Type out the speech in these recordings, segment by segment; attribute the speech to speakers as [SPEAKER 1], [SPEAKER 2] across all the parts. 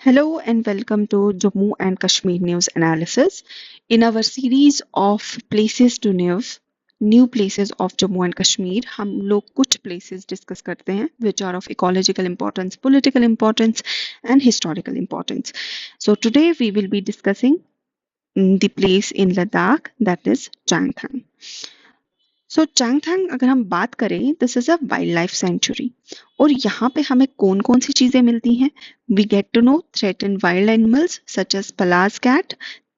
[SPEAKER 1] Hello and welcome to Jammu and Kashmir News Analysis. In our series of Places to News, New Places of Jammu and Kashmir, हम लोग कुछ places discuss करते हैं which are of ecological importance, political importance and historical importance. So today we will be discussing the place in Ladakh that is Changthang. सो चांगथांग अगर हम बात करें this is a wild life sanctuary और यहाँ पे हमें कौन कौन सी चीजें मिलती हैं we get to know threatened wild animals such as Pallas cat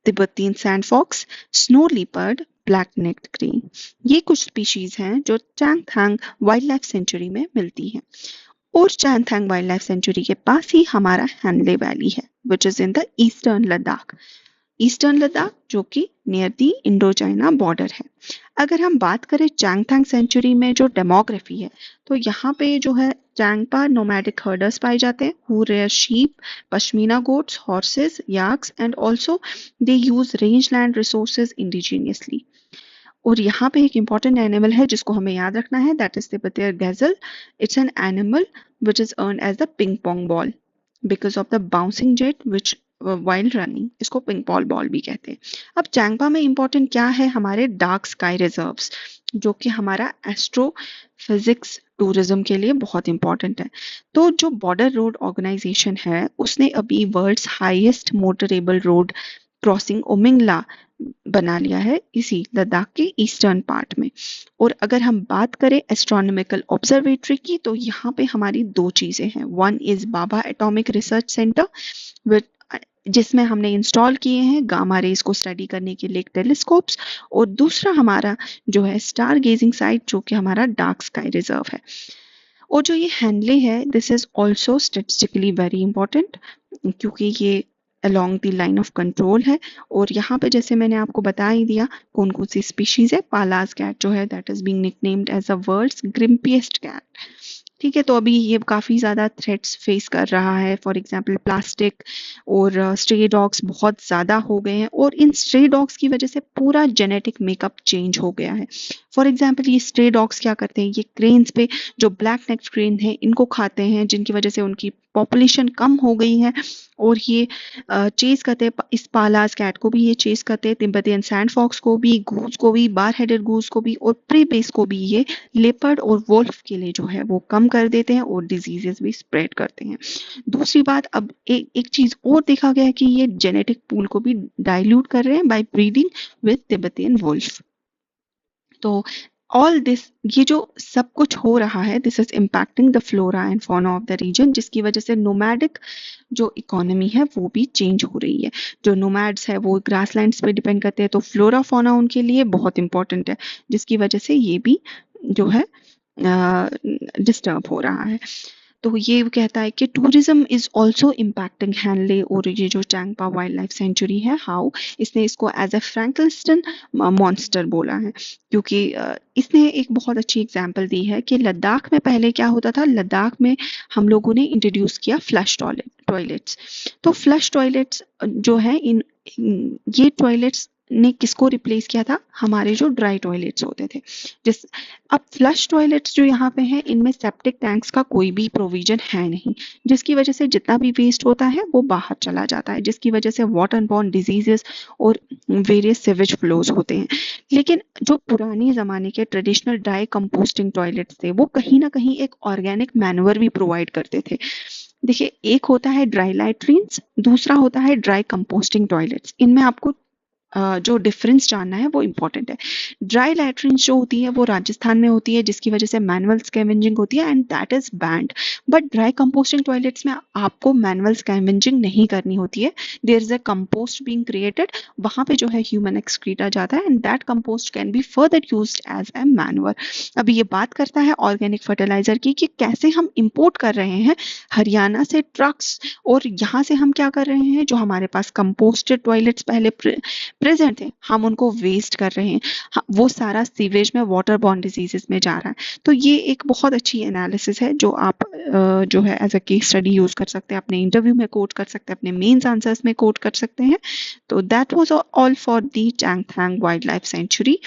[SPEAKER 1] Tibetan sand fox snow leopard black necked crane ये कुछ स्पीशीज हैं जो चांगथांग वाइल्ड लाइफ सेंचुरी में मिलती हैं और चांगथांग वाइल्ड लाइफ सेंचुरी के पास ही हमारा हैनले वैली है which is in the eastern Ladakh जो कि near the Indo China border है। अगर हम बात करें चांगथांग सेंचुरी में जो डेमोग्राफी है तो यहाँ पे जो है चांगपा नोमैडिक हर्डर्स पाए जाते हैं who rare sheep pashmina goats horses yaks and also they use range land resources indigenously. और यहाँ पे एक इम्पॉर्टेंट एनिमल है जिसको हमें याद रखना है that is Tibetan gazelle. It's an animal which is earned as the ping pong ball because of the bouncing jet which wild running इसको पिंग पॉल बॉल भी कहते हैं। अब चांगपा में इम्पोर्टेंट क्या है हमारे डार्क स्काई रिजर्व्स जो कि हमारा एस्ट्रोफिजिक्स टूरिज्म के लिए बहुत इंपॉर्टेंट है। तो जो बॉर्डर रोड ऑर्गेनाइजेशन है उसने अभी world's highest motorable road crossing Umlingla बना लिया है इसी लद्दाख के ईस्टर्न पार्ट में। और अगर हम बात करें एस्ट्रोनॉमिकल ऑब्जर्वेटरी की तो यहाँ पे हमारी दो चीजें हैं। One is Baba atomic research centre जिसमें हमने इंस्टॉल किए हैं गामा रेज को स्टडी करने के लिए टेलीस्कोप्स और दूसरा हमारा जो है स्टार गेजिंग साइट जो कि हमारा डार्क स्काई रिजर्व है। और जो ये हैनले है this is also statistically very important क्योंकि ये along the line of control है और यहाँ पे जैसे मैंने आपको बता ही दिया कौन कौन सी स्पीशीज है। पालास कैट जो है that is being nicknamed as a world's grumpiest cat. ठीक है तो अभी ये काफ़ी ज़्यादा थ्रेट्स फेस कर रहा है। फॉर एग्जांपल प्लास्टिक और स्ट्रे डॉग्स बहुत ज़्यादा हो गए हैं और इन स्ट्रे डॉग्स की वजह से पूरा जेनेटिक मेकअप चेंज हो गया है। फॉर एग्जांपल ये स्ट्रे डॉग्स क्या करते हैं ये क्रेन्स पे जो ब्लैक नेक्ड क्रेन है इनको खाते हैं जिनकी वजह से उनकी पॉपुलेशन कम हो गई है और ये चेस करते हैं इस पालास कैट को भी ये चेस करते हैं तिब्बतियन सैंड फॉक्स को भी गूज को भी बार हेडेड गूज को भी और प्रे बेस को भी ये लेपर्ड और वोल्फ के लिए जो है वो कम कर देते हैं और डिजीजेस भी स्प्रेड करते हैं। दूसरी बात अब एक चीज और देखा गया है कि ये जेनेटिक पूल को भी डाइल्यूट कर रहे हैं by breeding with Tibetan wolf. तो ऑल दिस ये जो सब कुछ हो रहा है this is impacting the flora and fauna of the region जिसकी वजह से नोमैडिक जो इकोनॉमी है वो भी चेंज हो रही है। जो नोमैड्स है वो ग्रासलैंड्स पे डिपेंड करते हैं तो फ्लोरा फौना उनके लिए बहुत इंपॉर्टेंट है जिसकी वजह से ये भी जो है डिस्टर्ब हो रहा है। तो ये कहता है कि tourism is also impacting Henle और ये जो चांगपा वाइल्ड लाइफ सेंचुरी है हाउ इसने इसको एज अ फ्रैंकलिस्टन मॉन्स्टर बोला है क्योंकि इसने एक बहुत अच्छी एग्जांपल दी है कि लद्दाख में पहले क्या होता था। लद्दाख में हम लोगों ने इंट्रोड्यूस किया फ्लश टॉयलेट्स। तो फ्लश टॉयलेट्स जो है ये टॉयलेट्स ने किसको रिप्लेस किया था हमारे जो ड्राई टॉयलेट्स होते थे। जिस अब फ्लश टॉयलेट्स जो यहाँ पे हैं इनमें सेप्टिक टैंक्स का कोई भी प्रोविजन है नहीं जिसकी वजह से जितना भी वेस्ट होता है वो बाहर चला जाता है जिसकी वजह से वाटर बॉर्न डिजीजेस और वेरियस सीवेज फ्लोज होते हैं। लेकिन जो पुराने ज़माने के ट्रेडिशनल ड्राई कंपोस्टिंग टॉयलेट्स थे वो कहीं ना कहीं एक ऑर्गेनिक मैन्योर भी प्रोवाइड करते थे। देखिए एक होता है ड्राई लैट्रिन्स दूसरा होता है ड्राई कंपोस्टिंग टॉयलेट्स। इनमें आपको जो डिफरेंस जानना है वो इम्पोर्टेंट है। ड्राई लैट्रिन्स जो होती है वो राजस्थान में होती है जिसकी वजह से मैनुअल स्कैवेंजिंग होती है and that is banned. But dry composting toilets में आपको मैनुअल स्कैवेंजिंग नहीं करनी होती है। There is a compost being created वहां पे जो है ह्यूमन एक्सक्रीटा जाता है and that compost can be further used as a manure. अभी ये बात करता है ऑर्गेनिक फर्टिलाइजर की कि कैसे हम इंपोर्ट कर रहे हैं हरियाणा से ट्रक्स और यहाँ से हम क्या कर रहे हैं जो हमारे पास कंपोस्टेड टॉयलेट्स पहले प्रेजेंट थे हम उनको वेस्ट कर रहे हैं वो सारा सीवेज में वाटर बॉर्न डिजीजेस में जा रहा है। तो ये एक बहुत अच्छी एनालिसिस है जो आप जो है as a case study use कर सकते हैं अपने इंटरव्यू में कोट कर सकते हैं अपने मेंस आंसर्स में कोट कर सकते हैं। तो that was all for the Changthang wild life sanctuary.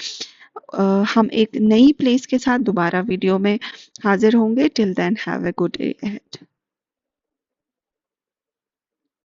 [SPEAKER 1] हम एक नई प्लेस के साथ दोबारा वीडियो में हाजिर होंगे। Till then have a good day ahead.